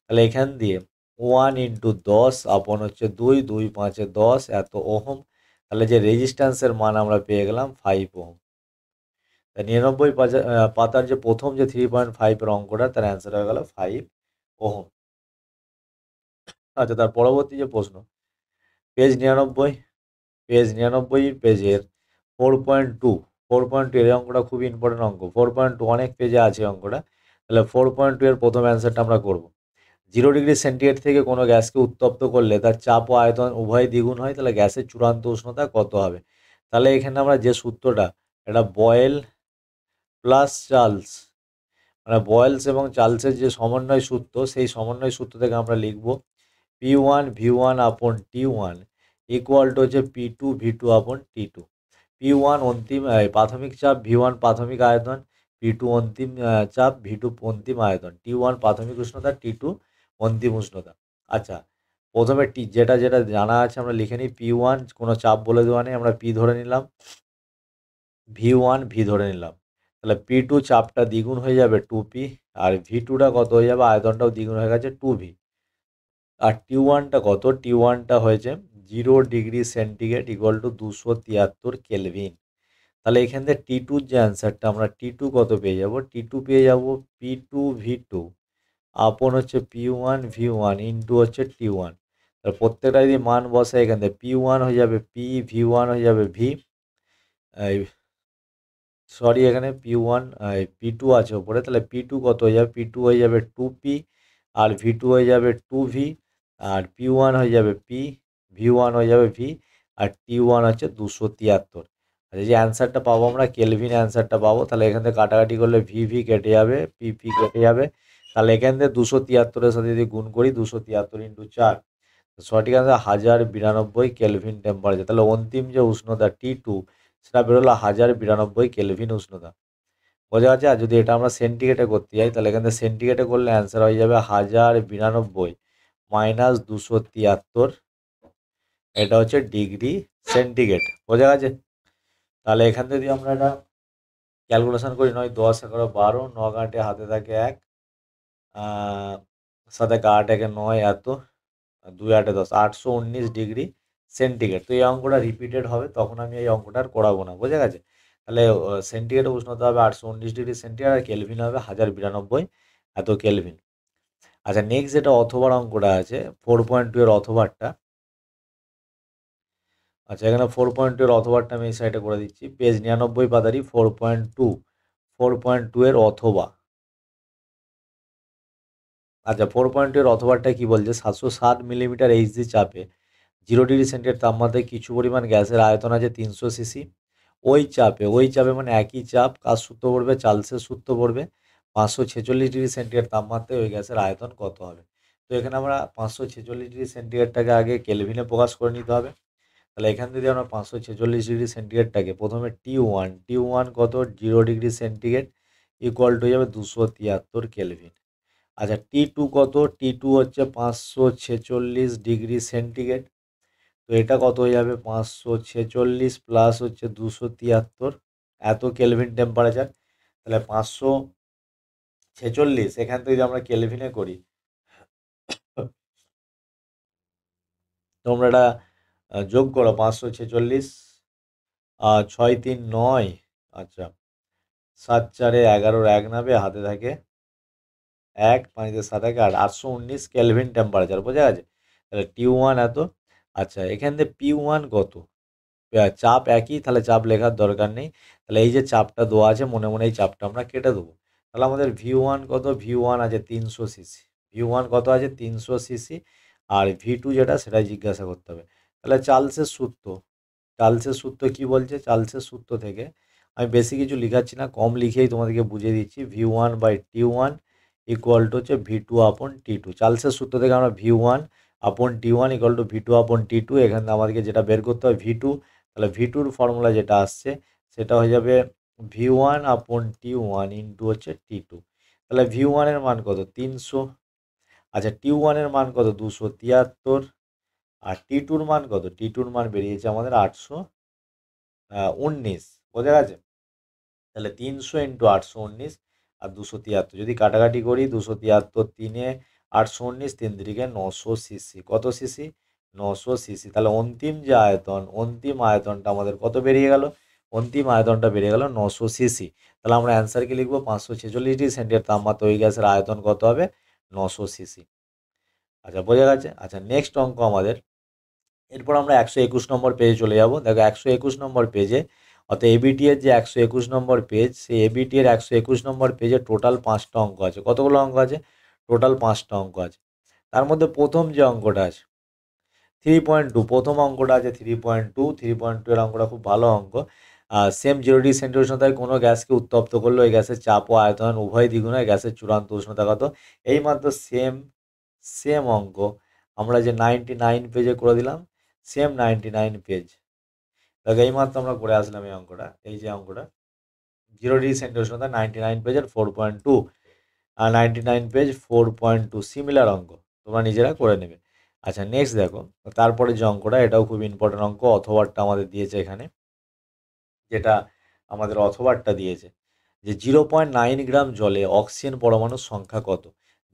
তাহলে এখান দিয়ে 1 × 10 আপন হচ্ছে 2, 2 5 10 এত ওহম। তাহলে যে রেজিস্ট্যান্সের মান আমরা পেয়ে গেলাম 5 ওহম। 99 পাতার যে প্রথম যে 3.5-এর অঙ্কটা, তার অ্যান্সার হয়ে গেল 5 ওহম। আচ্ছা, তার পরবর্তী যে প্রশ্ন, পেজ 99, পেজের 4.2। 4.2 এর অঙ্কটা খুবই ইম্পর্টেন্ট অঙ্ক। 4.2 অনেক পেজে আছে অঙ্কটা। তাহলে 4.2 এর প্রথম অ্যান্সারটা আমরা করব। 0 ডিগ্রি সেন্টিগ্রেড থেকে কোনো গ্যাসকে উত্তপ্ত করলে তার চাপ ও আয়তন উভয় দ্বিগুণ হয়। তাহলে গ্যাসের চূড়ান্ত উষ্ণতা কত হবে? তাহলে এখানে আমরা যে সূত্রটা, এটা বয়েল প্লাস চার্লস, মানে বয়েলস এবং চার্লসের যে সমন্বয় সূত্র, সেই সমন্বয় সূত্র থেকে আমরা লিখব P1V1/T1 হচ্ছে P2V2/T2। P1 অন্তিম প্রাথমিক চাপ, V1 প্রাথমিক আয়তন, P2 অন্তিম চাপ, V2 অন্তিম আয়তন। T1 প্রাথমিক উষ্ণতা, T2 অন্তিম উষ্ণতা। আচ্ছা, প্রথমে যেটা যেটা জানা আছে আমরা লিখে নিই। P1 কোনো চাপ বলে দেওয়া নেই, আমরা P ধরে নিলাম। V1 V ধরে নিলাম। তাহলে P2 চাপটা দ্বিগুণ হয়ে যাবে 2P। আর V2টা কত হয়ে যাবে? আয়তনটাও দ্বিগুণ হয়ে গেছে 2V। আর T1টা কত? T1টা হয়েছে 0 ডিগ্রি সেন্টিগ্রেড = 273 কেলভিন। তাহলে এখান থেকে T2 যে অ্যান্সারটা, আমরা T2 কত পেয়ে যাব? T2 পেয়ে যাব P2V2 আপন হচ্ছে P1V1 ইন্টু হচ্ছে T1। তাহলে প্রত্যেকটা যদি মান বসে, এখান থেকে P1 হয়ে যাবে P, V1 হয়ে যাবে V। সরি, এখানে P1 P2 আছে ওপরে। তাহলে P2 কত হয়ে যাবে? P2 হয়ে যাবে 2P। আর V2 হয়ে যাবে 2V। আর P1 হয়ে যাবে P, V1 হয়ে যাবে V, আর T1 হচ্ছে 273। আর এই যে অ্যান্সারটা পাবো আমরা কেলভিন অ্যান্সারটা পাবো, তাহলে এখান থেকে কাটাকাটি করলে VV কেটে যাবে, PP কেটে যাবে, তাহলে এখান থেকে 273-এর সাথে যদি গুণ করি 273 ইন্টু 4, সঠিক আনসার 1092 কেলভিন টেম্পারেচার। তাহলে অন্তিম যে উষ্ণতা T2 সেটা বেরোলো 1092 কেলভিন উষ্ণতা। বোঝা যাচ্ছে? আর যদি এটা আমরা সেন্টিগ্রেডে করতে যাই তাহলে এখান থেকে সেন্টিগ্রেডে করলে অ্যান্সার হয়ে যাবে 1092 মাইনাস 273, এটা হচ্ছে ডিগ্রি সেন্টিগ্রেড। বোঝা গেছে? তাহলে এখান থেকে যদি আমরা এটা ক্যালকুলেশন করি, 9 10 11 12, 9 গাঁটে হাতে থাকে 1, সাথে 8 একে 9, এত 2 8 10, 819 ডিগ্রি সেন্টিগ্রেড। তো এই অঙ্কটা রিপিটেড হবে, তখন আমি এই অঙ্কটা আর করাবো না। বোঝা গেছে? তাহলে সেন্টিগ্রেড উষ্ণতা হবে 819 ডিগ্রি সেন্টিগ্রেড, আর কেলভিন হবে 1092 এত কেলভিন। আচ্ছা, নেক্সট যেটা অথবার অঙ্কটা আছে 4.2 এর অথবারটা। আচ্ছা, এখানে 4.2 এর অথবারটা আমি এই সাইডে করে দিচ্ছি, পেজ 99 পাতারি 4.2 এর অথবা। আচ্ছা, 4.2 এর অথবারটা কি বলছে? 707 মিলিমিটার এইচজি চাপে 0 ডিগ্রি সেন্টিগ্রেড তাপমাত্রায় কিছু পরিমাণ গ্যাসের আয়তন আছে 300 সিসি। ওই চাপে মানে একই চাপ, কার সূত্র পড়বে? চার্লসের সূত্র পড়বে। 546 ডিগ্রি সেন্টিগ্রেড তাপমাত্রায় ওই গ্যাসের আয়তন কত হবে? তো এখানে আমরা 546 ডিগ্রি সেন্টিগ্রেডটাকে আগে কেলভিনে প্রকাশ করে নিতে হবে। তাহলে এখান থেকে আমরা 546 ডিগ্রি সেন্টিগ্রেডটাকে প্রথমে T1 কত? 0 ডিগ্রি সেন্টিগ্রেড ইকুয়াল টু যাবে 273 কেলভিন। আচ্ছা, T2 কত? T2 হচ্ছে 546 ডিগ্রি সেন্টিগ্রেড। তো এটা কত হয়ে যাবে? 546 প্লাস হচ্ছে 273 এত কেলভিন টেম্পারেচার। তাহলে 546 এখান থেকে যদি আমরা কেলভিনে করি, তোমরা এটা যোগ করো, 546 6 3 9, আচ্ছা 7 4 11, 1 নাবে হাতে থাকে 1, 5 7 1 8, 819 কেলভিন টেম্পারেচার। বোঝা গেছে? তাহলে T1 এত। আচ্ছা, এখান থেকে P1 কত? চাপ একই, তাহলে চাপ লেখার দরকার নেই। তাহলে এই যে চাপটা দেওয়া আছে, মনে মনে এই চাপটা আমরা কেটে দেবো। তাহলে আমাদের V1 কত? V1 আছে 300 সিসি। V1 কত আছে? 300 সিসি। আর V2 যেটা সেটাই জিজ্ঞাসা করতে হবে। তাহলে চার্লসের সূত্র কি বলছে? চার্লসের সূত্র থেকে আমি বেশি কিছু লিখাচ্ছি না, কম লিখেই তোমাদেরকে বুঝিয়ে দিচ্ছি। V1/T1 ইকুয়াল টু হচ্ছে V2/T2। চার্লসের সূত্র থেকে আমরা V1/T1 ইকুয়াল টু V2/T2, এখানে আমাদেরকে যেটা বের করতে হবে V2। তাহলে V2-র ফর্মুলা যেটা আসছে সেটা হয়ে যাবে V1/T1 ইন্টু হচ্ছে T2। তাহলে V1 এর মান কত? 300। আচ্ছা, T1 এর মান কত? 273। আর T2-র মান কত? T2-র মান বেরিয়েছে আমাদের 819। বোঝা গেছে? তাহলে 300 ইন্টু 819 আর 273 যদি কাটাকাটি করি, 273 3-এ 819, 3 3-কে 900 সিসি। কত সিসি? 900 সিসি। তাহলে অন্তিম আয়তনটা আমাদের কত বেরিয়ে গেল? অন্তিম আয়তনটা বেরিয়ে গেল 900 সিসি। তাহলে আমরা অ্যান্সার কি লিখবো? 546 ডিগ্রি সেন্টিগ্রেড তাপমাত্রা ওই গ্যাসের আয়তন কত হবে? 900 সিসি। আচ্ছা, বোঝা গেছে? আচ্ছা, নেক্সট অঙ্ক আমাদের, এরপর আমরা 121 নম্বর পেজে চলে যাব। দেখো 121 নম্বর পেজে, অর্থাৎ এবিটি এর যে 121 নম্বর পেজ, সেই এবিটি এর 121 নম্বর পেজে টোটাল 5টা অঙ্ক আছে। কতগুলো অঙ্ক আছে? টোটাল 5টা অঙ্ক আছে। তার মধ্যে প্রথম যে অঙ্কটা আছে 3.2, প্রথম অঙ্কটা আছে 3.2 এর অঙ্কটা খুব ভালো অঙ্ক। সেম 0 ডিগ্রি সেন্টিগ্রেড উষ্ণতায় কোনো গ্যাসকে উত্তপ্ত করলে ওই গ্যাসের চাপ ও আয়তন উভয় দ্বিগুণ হয়, গ্যাসের চূড়ান্ত উষ্ণতা কত? এইমাত্র সেম অঙ্ক আমরা যে 99 পেজে করে দিলাম, সেম 99 পেজ। দেখো এইমাত্র আমরা করে আসলাম এই অঙ্কটা, এই যে অঙ্কটা 0 ডিগ্রি সেন্টিগ্রেড উষ্ণতা 99 পেজের 4.2, আর 99 পেজ 4.2 সিমিলার অঙ্ক, তোমরা নিজেরা করে নেবে। আচ্ছা, নেক্সট দেখো, তারপরে যে অঙ্কটা, এটাও খুব ইম্পর্টেন্ট অঙ্ক, অথবারটা আমাদের দিয়েছে এখানে, যেটা আমাদের অথবারটা দিয়েছে যে 0.9 গ্রাম জলে অক্সিজেন পরমাণুর সংখ্যা কত?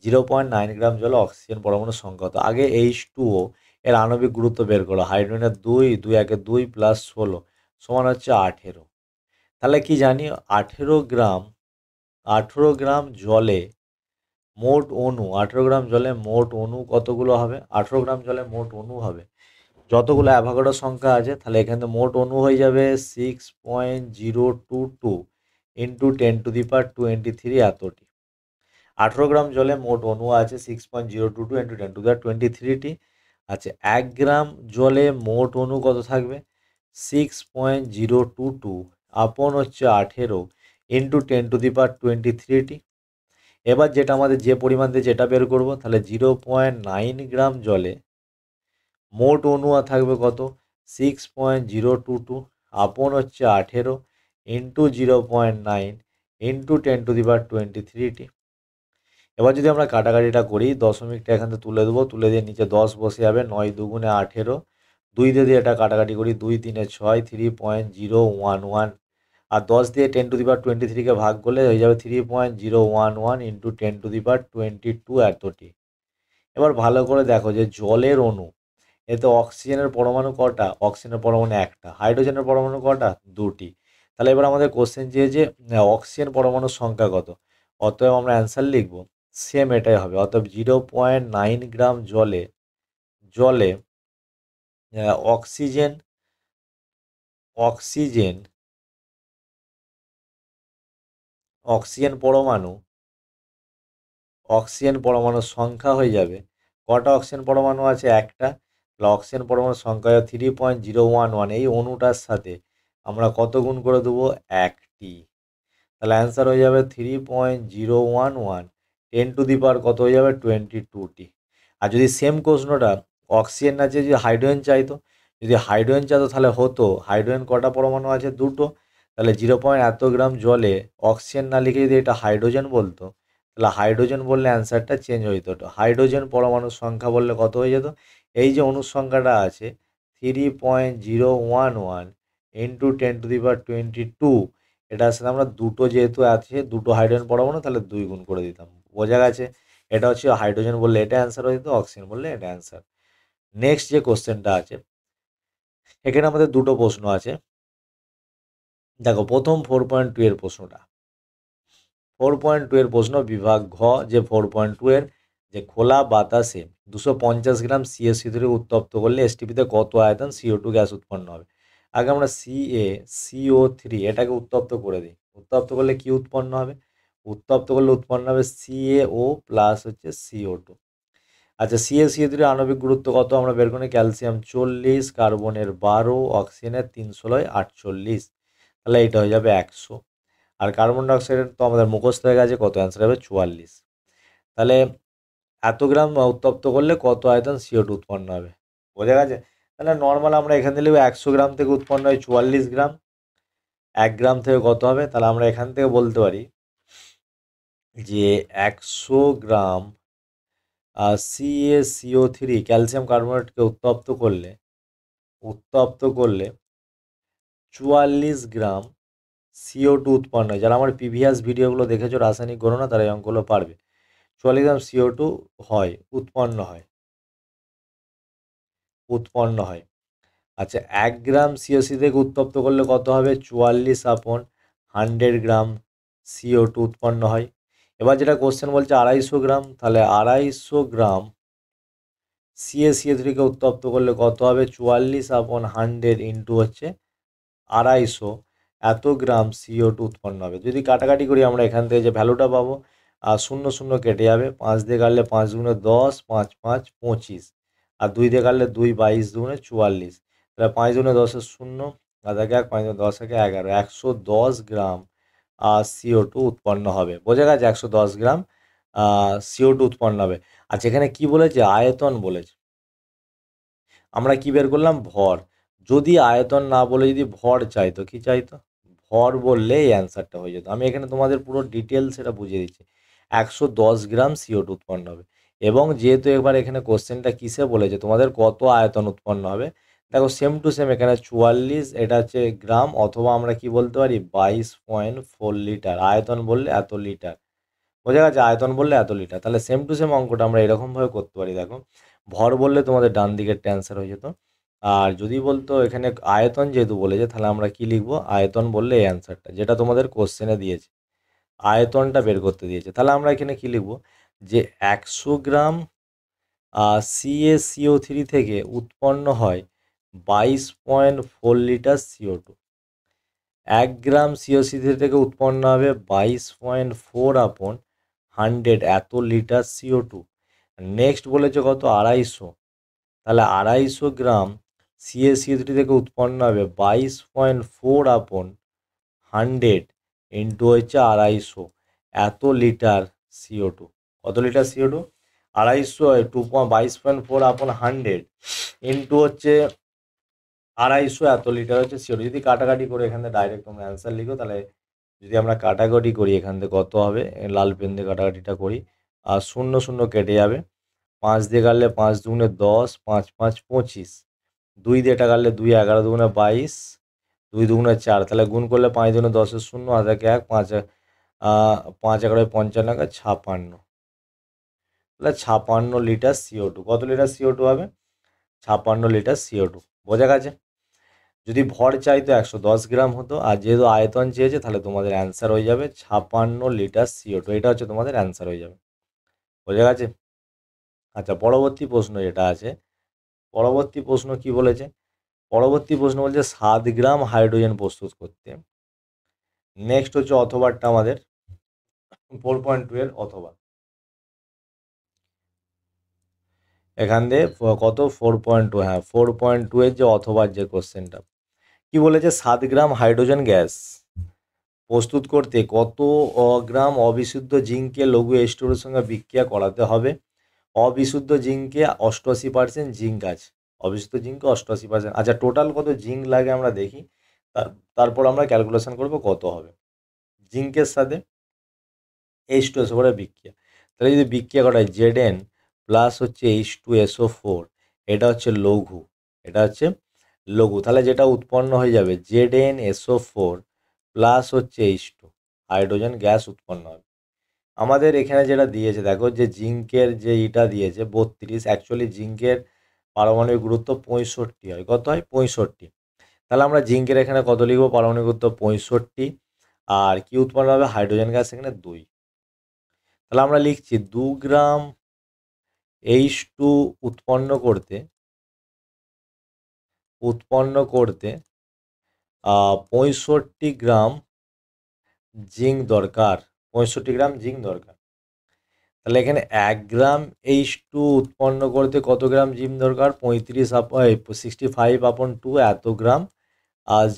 0.9 গ্রাম জলে অক্সিজেন পরমাণুর সংখ্যা কত? আগে H2O এর আণবিক গুরুত্ব বের করো। হাইড্রোজেনের 2, 2 একে 2 প্লাস 16 সমান হচ্ছে 18। তাহলে কি জানি? 18 গ্রাম জলে মোট অণু, 18 গ্রাম জলে মোট অণু কতগুলো হবে? 18 গ্রাম জলে মোট অণু হবে যতগুলো অ্যাভোগাড্রো সংখ্যা আছে, তাহলে এখানে মোট অণু হয়ে যাবে 6.022 ইন্টু 10⁻23 এতটি। 18 গ্রাম জলে মোট অণু আছে 6.022 ইন্টু 10^23 আচ্ছা 1 গ্রাম জলে মোট অণু কত থাকবে 6.022 আপন হচ্ছে 18 ইন্টু 10^23 এবার যেটা আমাদের যে পরিমাণ দিয়ে যেটা বের করব তাহলে 0.9 গ্রাম জলে মোট অণু থাকবে কত 6.022 আপন হচ্ছে 18 ইন্টু 0.9 ইন্টু 10^23 এবার যদি আমরা কাটাকাটিটা করি দশমিকটা এখান থেকে তুলে দেবো, তুলে দিয়ে নিচে 10 বসে যাবে, 9 দুগুণে 18, 2 দিয়ে এটা কাটাকাটি করি, 2 3 6, 3.011 আর 10 দিয়ে 10^23কে ভাগ করলে হয়ে যাবে 3.011 ইন্টু 10^22 এতটি। এবার ভালো করে দেখো যে জলের অণু এতে অক্সিজেনের পরমাণু কটা, অক্সিজেনের পরমাণু একটা, হাইড্রোজেনের পরমাণু কটা, দুটি। তাহলে এবার আমাদের কোশ্চেন চেয়েছে অক্সিজেন পরমাণুর সংখ্যা কত, অতএব আমরা অ্যান্সার লিখব সেম এটাই হবে, অতএব 0.9 গ্রাম জলে জলে অক্সিজেন অক্সিজেন অক্সিজেন পরমাণুর সংখ্যা হয়ে যাবে কটা অক্সিজেন পরমাণু আছে একটা, তাহলে অক্সিজেন পরমাণুর সংখ্যা 3.011, এই অণুটার সাথে আমরা কত গুণ করে দেবো একটি, তাহলে অ্যান্সার হয়ে যাবে 3.011 10^, কত হয়ে যাবে 22টি। আর যদি সেম প্রশ্নটা অক্সিজেন না চেয়ে যদি হাইড্রোজেন চাইতো, যদি হাইড্রোজেন চাইতো তাহলে হতো হাইড্রোজেন কটা পরমাণু আছে দুটো, তাহলে 0. গ্রাম জলে অক্সিজেন না লিখে যদি এটা হাইড্রোজেন বলতো তাহলে হাইড্রোজেন বললে অ্যান্সারটা চেঞ্জ হয়ে যেত, হাইড্রোজেন পরমাণুর সংখ্যা বললে কত হয়ে যেত, এই যে অণুর সংখ্যাটা আছে 3.011 ইন্টু 10^22, এটার সাথে আমরা দুটো যেহেতু আছে দুটো হাইড্রোজেন পরমাণু তাহলে 2 গুণ করে দিতাম, বোঝা গেছে। এটা হচ্ছে হাইড্রোজেন বললে এটা অ্যান্সার হয়ে যেত, অক্সিজেন বললে এটা অ্যান্সার। নেক্সট যে কোশ্চেনটা আছে এখানে আমাদের দুটো প্রশ্ন আছে, দেখো প্রথম 4.2 এর প্রশ্নটা, 4.2 এর প্রশ্ন বিভাগ ঘ, যে 4.2 এর যে খোলা বাতাসে 250 গ্রাম CH3 উত্তপ্ত করলে এসটিপিতে কত আয়তন CO2 গ্যাস উৎপন্ন হবে। আগে আমরা CaCO3 এটাকে উত্তপ্ত করে দিই, উত্তপ্ত করলে কি উৎপন্ন হবে, উত্তপ্ত করলে উৎপন্ন হবে CaO প্লাস হচ্ছে CO2। আচ্ছা CaCO3 আণবিক গুরুত্ব কত আমরা বের করি, ক্যালসিয়াম 40, কার্বনের 12, অক্সিজেনের 348, তাহলে এটা হয়ে যাবে 100। আর কার্বন ডাইঅক্সাইডের তো আমাদের মুখস্থ হয়ে গেছে, কত অ্যান্সার হবে 44। তাহলে এত গ্রাম উত্তপ্ত করলে কত আয়তন CO2 উৎপন্ন হবে, বোঝা গেছে। তাহলে নর্মাল আমরা এখান থেকে 100 গ্রাম থেকে উৎপন্ন হয় 44 গ্রাম, 1 গ্রাম থেকে কত হবে, তাহলে আমরা এখান থেকে বলতে পারি যে 100 গ্রাম CaCO3 ক্যালসিয়াম কার্বনেটকে উত্তপ্ত করলে 44 গ্রাম CO2 উৎপন্ন হয়। যারা আমার প্রিভিয়াস ভিডিওগুলো দেখেছো রাসায়নিক গণনা তারা এই অঙ্কগুলো পারবে। 44 গ্রাম CO2 উৎপন্ন হয়। আচ্ছা 1 গ্রাম CaC থেকে উত্তপ্ত করলে কত হবে 44/100 গ্রাম CO2 উৎপন্ন হয়। এবার যেটা কোশ্চেন বলছে 250 গ্রাম, তাহলে 250 গ্রাম CaCO3 কে উত্তপ্ত করলে কত হবে 44/100 ইন্টু হচ্ছে 250, এত গ্রাম CO2 উৎপন্ন হবে। যদি কাটাকাটি করি আমরা এখান থেকে যে ভ্যালুটা পাবো, আর 0 0 কেটে যাবে, 5 দিয়ে কাটলে 5 গুণে 10, 5 5 25, আর 2 দিয়ে কাটলে 2 22 দুগুণে 44, তাহলে 5 গুণে 10 0, আর দেখে 1 5 10 11, 110 গ্রাম CO2 উৎপন্ন হবে, বোঝা গেছে 110 গ্রাম CO2 উৎপন্ন হবে। আচ্ছা এখানে কি বলেছে, আয়তন বলেছে, আমরা কি বের করলাম ভর, যদি আয়তন না বলে যদি ভর চাইতো, কি চাইতো ভর বললে এই অ্যান্সারটা হয়ে যেত। আমি এখানে তোমাদের পুরো ডিটেলস এটা বুঝিয়ে দিচ্ছি, 110 গ্রাম CO2 উৎপন্ন হবে। এবং যেহেতু এবার এখানে কোশ্চেনটা কিসে বলেছে তোমাদের কত আয়তন উৎপন্ন হবে, দেখো সেম টু সেম এখানে 44 এটা হচ্ছে গ্রাম, অথবা আমরা কি বলতে পারি 22.4 লিটার, আয়তন বললে এত লিটার, বোঝা গেছে আয়তন বললে এত লিটার। তাহলে সেম টু সেম অঙ্কটা আমরা এরকমভাবে করতে পারি, দেখো ভর বললে তোমাদের ডান দিকের অ্যান্সার হয়ে যেত, আর যদি বলতো এখানে আয়তন যেহেতু বলেছে তাহলে আমরা কি লিখবো, আয়তন বললে এই অ্যান্সারটা যেটা তোমাদের কোশ্চেনে দিয়েছে, আয়তনটা বের করতে দিয়েছে, তাহলে আমরা এখানে কি লিখবো যে 100 গ্রাম CaCO3 থেকে উৎপন্ন হয় 22.4 লিটার CO2, 1 গ্রাম CaCO3 থেকে উৎপন্ন হবে 22.4/100 100 এত লিটার CO2। নেক্সট বলেছে কত 250, তাহলে 250 গ্রাম CaCO3 থেকে উৎপন্ন হবে 22.4 আপন 100 ইন্টু হচ্ছে 250 এত লিটার CO2। কত লিটার CO2? 250 22.4 আপন 100 ইন্টু হচ্ছে 250 এত লিটার হচ্ছে CO2। যদি কাটাকাটি করে এখানে ডাইরেক্ট তোমরা অ্যান্সার লিখো, তাহলে যদি আমরা কাটাকাটি করি এখান থেকে কত হবে, লাল পেন দিয়ে কাটাকাটিটা করি, আর 0 0 কেটে যাবে, 5 দিয়ে কাটলে 5 দুগুণে 10, 5 5 25, 2 দিয়ে এটা কাটলে 2 11 দুগুণে 22, 2 দুগুণে 4, তাহলে গুণ করলে 5 দুগুণে 10 0, আর থাকে 1, 5 5 11 55, 56, তাহলে 56 লিটার CO2। কত লিটার CO2 হবে? 56 লিটার CO2। বোঝা গেছে? যদি ভর চাইতো 110 গ্রাম হতো, আর যেহেতু আয়তন চেয়েছে তাহলে তোমাদের অ্যান্সার হয়ে যাবে 56 লিটার CO2। এটা হচ্ছে তোমাদের অ্যান্সার হয়ে যাবে। বোঝা গেছে? আচ্ছা, পরবর্তী প্রশ্ন যেটা আছে, পরবর্তী প্রশ্ন কি বলেছে? পরবর্তী প্রশ্ন বলছে 7 গ্রাম হাইড্রোজেন প্রস্তুত করতে। নেক্সট হচ্ছে অথবাটা আমাদের 4.2 এর অথবা। এখান দিয়ে কত 4.2, হ্যাঁ 4.2 এর যে অথবার যে কোশ্চেনটা কি বলেছে, 7 গ্রাম হাইড্রোজেন গ্যাস প্রস্তুত করতে কত গ্রাম অবিশুদ্ধ জিঙ্ককে লঘু H2O এর সঙ্গে বিক্রিয়া করাতে হবে? অবিশুদ্ধ জিঙ্কে 88% জিঙ্ক আছে, অবিশুদ্ধ জিঙ্কে 88%। আচ্ছা, টোটাল কত জিঙ্ক লাগে আমরা দেখি, তারপর আমরা ক্যালকুলেশন করব কত হবে। জিঙ্কের সাথে H2SO করে বিক্রিয়া, তাহলে যদি বিক্রিয়া করা হয় Zn প্লাস হচ্ছে H2SO4, এটা হচ্ছে লঘু, এটা হচ্ছে লঘু, তাহলে যেটা উৎপন্ন হয়ে যাবে ZnSO4 প্লাস হচ্ছে H2 হাইড্রোজেন গ্যাস উৎপন্ন হবে। আমাদের এখানে যেটা দিয়েছে দেখো, যে জিঙ্কের যে ইটা দিয়েছে 32, অ্যাকচুয়ালি জিঙ্কের পারমাণবিক গুরুত্ব 65 হয়। কত হয়? 65। তাহলে আমরা জিঙ্কের এখানে কত লিখবো? পারমাণবিক গুরুত্ব 65, আর কি উৎপন্ন হবে? হাইড্রোজেন গ্যাস এখানে 2। তাহলে আমরা লিখছি 2 গ্রাম H2 উৎপন্ন করতে 65 গ্রাম জিঙ্ক দরকার, 65 গ্রাম জিঙ্ক দরকার। তাহলে এখানে 1 গ্রাম H2 উৎপন্ন করতে কত গ্রাম জিঙ্ক দরকার? 65/2 এত গ্রাম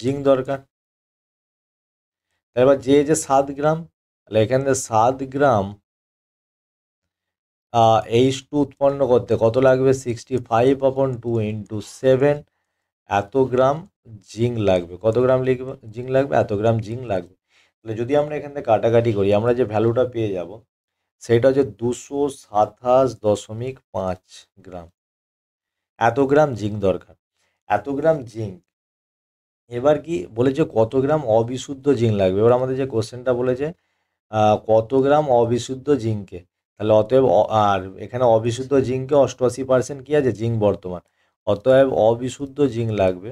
জিঙ্ক দরকার। এবার যে 7 গ্রাম, তাহলে এখানে 7 গ্রাম H2 উৎপন্ন করতে কত লাগবে? 65/2 ইন্টু 7 এত গ্রাম জিঙ্ক লাগবে। কত গ্রাম জিঙ্ক লাগবে? এত গ্রাম জিঙ্ক লাগবে। তাহলে যদি আমরা এখান থেকে কাটাকাটি করি, আমরা যে ভ্যালুটা পেয়ে যাব সেটা হচ্ছে 227.5 গ্রাম। এত গ্রাম জিঙ্ক দরকার, এত গ্রাম জিঙ্ক। এবার কি বলেছে? কত গ্রাম অবিশুদ্ধ জিঙ্ক লাগবে। এবার আমাদের যে কোশ্চেনটা বলেছে কত গ্রাম অবিশুদ্ধ জিঙ্কে, তাহলে অতএব আর এখানে অবিশুদ্ধ জিঙ্কে 88% কি আছে? জিঙ্ক বর্তমান। অতএব অবিশুদ্ধ জিঙ্ক লাগবে,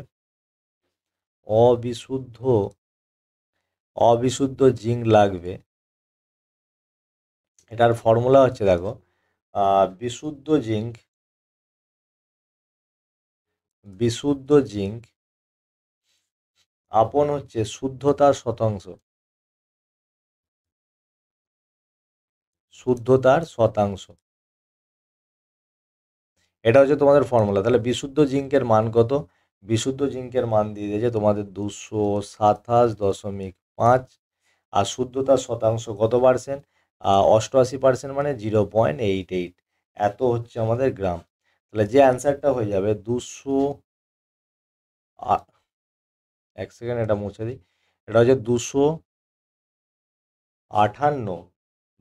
অবিশুদ্ধ জিঙ্ক লাগবে। এটার ফর্মুলা হচ্ছে দেখো, বিশুদ্ধ জিঙ্ক আপন হচ্ছে শুদ্ধতার শতাংশ, এটা হচ্ছে তোমাদের ফর্মুলা। তাহলে বিশুদ্ধ জিঙ্কের মান কত? বিশুদ্ধ জিঙ্কের মান দিয়ে দিয়েছে তোমাদের 227.5, আর শুদ্ধতার শতাংশ কত পার্সেন্ট? 88%, মানে 0.88, এত হচ্ছে আমাদের গ্রাম। তাহলে যে অ্যান্সারটা হয়ে যাবে 1 সেকেন্ড এটা মুছে দিই, এটা হচ্ছে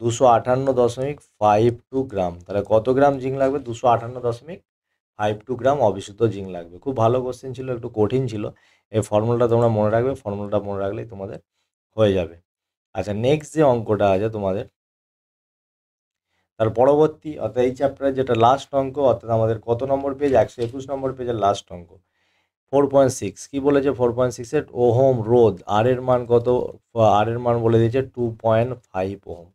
258.52 গ্রাম। তাহলে কত গ্রাম জিঙ্ক লাগবে? 258.52 গ্রাম অবিশুদ্ধ জিঙ্ক লাগবে। খুব ভালো কোশ্চেন ছিল, একটু কঠিন ছিল। এই ফর্মুলাটা তোমরা মনে রাখবে, ফর্মুলাটা মনে রাখলেই তোমাদের হয়ে যাবে। আচ্ছা, নেক্সট যে অঙ্কটা আছে তোমাদের, তার পরবর্তী অর্থাৎ এই চ্যাপ্টারের যেটা লাস্ট অঙ্ক, অর্থাৎ আমাদের কত নম্বর পেজ? 121 নম্বর পেজের লাস্ট অঙ্ক 4.6। কি বলেছে? 4.6 ওহম রোধ আর এর মান কত? আর এর মান বলে দিয়েছে 2.5 ওহম।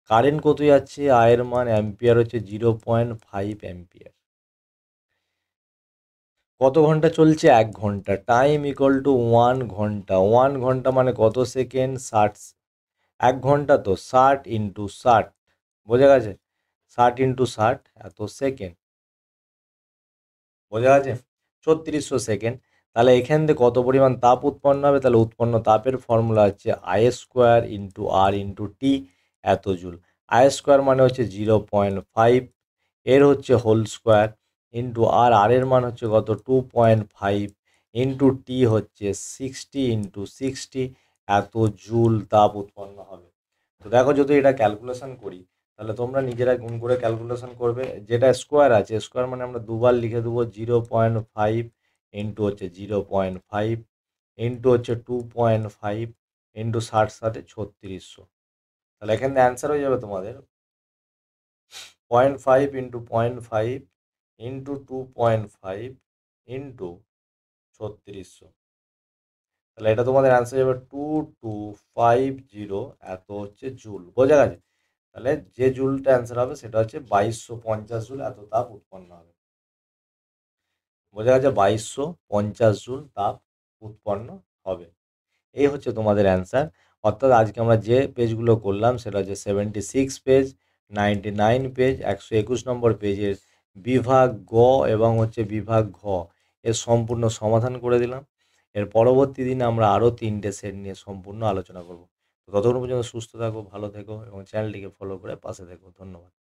কারেন্ট কত যাচ্ছে? আয়ের মান অ্যাম্পিয়ার হচ্ছে 0.5 অ্যাম্পিয়ার। কত ঘন্টা চলছে? 1 ঘন্টা। টাইম ইকুয়াল টু 1 ঘন্টা। 1 ঘন্টা মানে কত সেকেন্ড? 60। 1 ঘন্টা তো 60 ইন্টু 60, বোঝা গেছে? 60 ইন্টু 60 এত সেকেন্ড, বোঝা গেছে? 3600 সেকেন্ড। তাহলে এখান থেকে কত পরিমাণ তাপ উৎপন্ন হবে? তাহলে উৎপন্ন তাপের ফর্মুলা হচ্ছে I square into R into T, এত জুল। আই স্কোয়ার মানে হচ্ছে 0.5, এর হচ্ছে হোল স্কোয়ার, ইন্টু আর এর মান হচ্ছে কত 2.5, ইন্টু টি হচ্ছে 60 ইন্টু 60, এত জুল তাপ উৎপন্ন হবে। তো দেখো যদি এটা ক্যালকুলেশন করি, তাহলে তোমরা নিজেরা গুণ করে ক্যালকুলেশন করবে। যেটা স্কোয়ার আছে, স্কোয়ার মানে আমরা দুবার লিখে দেবো, 0.5 ইন্টু হচ্ছে 0.5 ইন্টু হচ্ছে 2.5 ইন্টু 60 সাথে 3600। তাহলে এখানে অ্যান্সার হয়ে যাবে তোমাদের 0.5 ইন্টু 0.5 ইন্টু 2.5 ইন্টু 3600। তাহলে এটা তোমাদের অ্যান্সার যাবে 2250, এত হচ্ছে জুল। বোঝা গেছে? তাহলে যে জুলটা অ্যান্সার হবে সেটা হচ্ছে 2250 জুল, এত তাপ উৎপন্ন হবে। বোঝা গেছে? 2250 জুল তাপ উৎপন্ন হবে। এই হচ্ছে তোমাদের অ্যান্সার। অর্থাৎ আজকে আমরা যে পেজগুলো করলাম সেটা হচ্ছে 76 পেজ, 99 পেজ, 121 নম্বর পেজের বিভাগ গ এবং হচ্ছে বিভাগ ঘ এর সম্পূর্ণ সমাধান করে দিলাম। এর পরবর্তী দিনে আমরা আরও 3টে সেট নিয়ে সম্পূর্ণ আলোচনা করব। তো ততক্ষণ পর্যন্ত সুস্থ থাকো, ভালো থেকো এবং চ্যানেলটিকে ফলো করে পাশে থেকো। ধন্যবাদ।